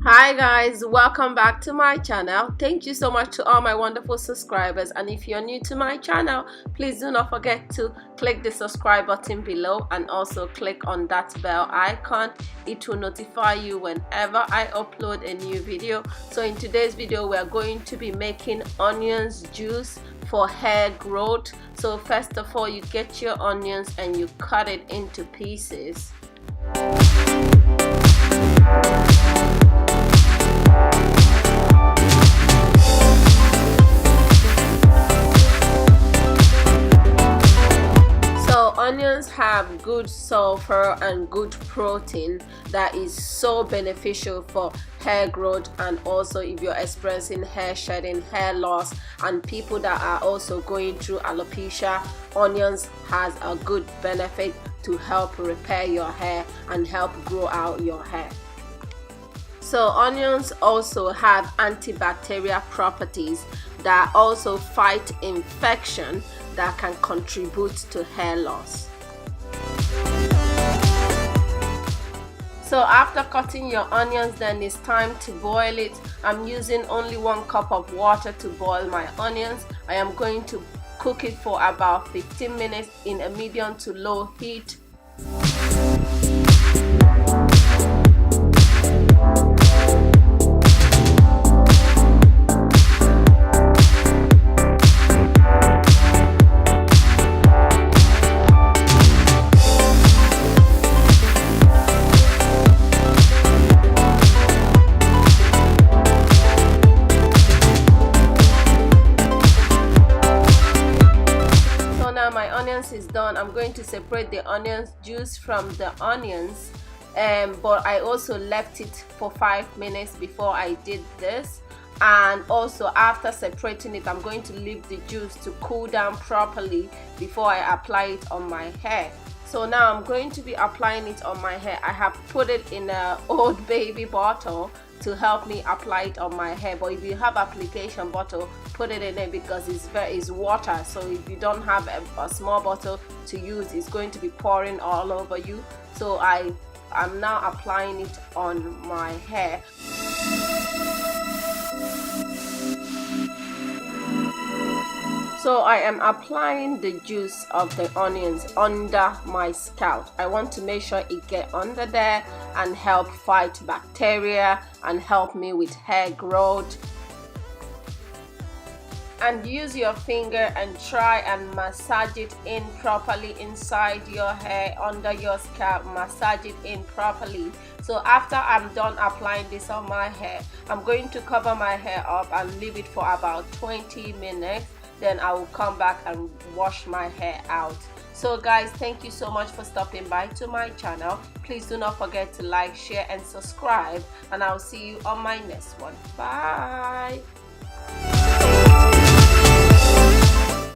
Hi guys, welcome back to my channel. Thank you so much to all my wonderful subscribers, and if you're new to my channel, please do not forget to click the subscribe button below and also click on that bell icon. It will notify you whenever I upload a new video. So in today's video we are going to be making onions juice for hair growth. So first of all, you get your onions and you cut it into pieces. Onions have good sulfur and good protein that is so beneficial for hair growth, and also if you're experiencing hair shedding, hair loss, and people that are also going through alopecia, onions has a good benefit to help repair your hair and help grow out your hair. So onions also have antibacterial properties that also fight infection that can contribute to hair loss. So after cutting your onions, then it's time to boil it. I'm using only 1 cup of water to boil my onions. I am going to cook it for about 15 minutes in a medium to low heat. My onions is done. I'm going to separate the onions juice from the onions, but I also left it for 5 minutes before I did this. And also after separating it, I'm going to leave the juice to cool down properly before I apply it on my hair. So now I'm going to be applying it on my hair. I have put it in an old baby bottle to help me apply it on my hair, but if you have application bottle, put it in it because it's water. So if you don't have a small bottle to use, it's going to be pouring all over you. So I'm now applying it on my hair. So I am applying the juice of the onions under my scalp. I want to make sure it get under there and help fight bacteria and help me with hair growth. And use your finger and try and massage it in properly inside your hair, under your scalp. Massage it in properly. So after I'm done applying this on my hair, I'm going to cover my hair up and leave it for about 20 minutes. Then I will come back and wash my hair out. So guys, thank you so much for stopping by to my channel. Please do not forget to like, share and subscribe, and I'll see you on my next one. Bye.